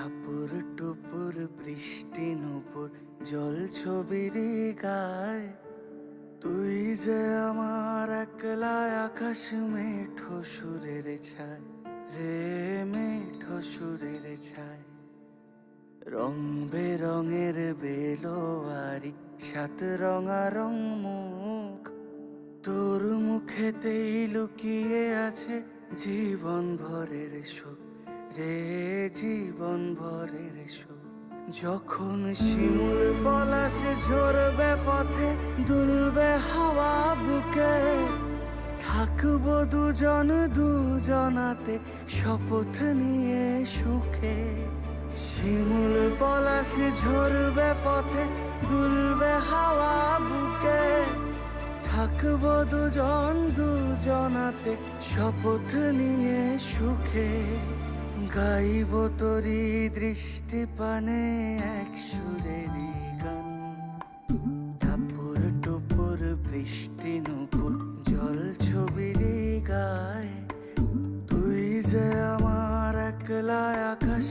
টাপুর টুপুর বৃষ্টি নুপুর জল ছবির গায়, তুই যে আমার একলা আকাশ মেঠো সুরের ছায় রে, মেঠো সুরের ছায়। রং বেরঙের বেলোয়ারি সাত রঙারং মুখ, তোর মুখেতেই লুকিয়ে আছে জীবন ভরের সুখ রে, জীবন ভরের সুখ। যখন শিমুল পলাশ ঝরবে পথে, দুলবে হাওয়া বুকে, থাকবো দুজন দুজনাতে শপথ নিয়ে সুখে। শিমুল পলাশ ঝরবে পথে, দুলবে হাওয়া বুকে, থাকবো দুজন দুজনাতে শপথ নিয়ে সুখে। গাইব তোরি দৃষ্টি পানে এক সুরেরই গান, টাপুর টুপুর বৃষ্টি নুপুর জল ছবির গায়, তুই যে আমার একলা আকাশ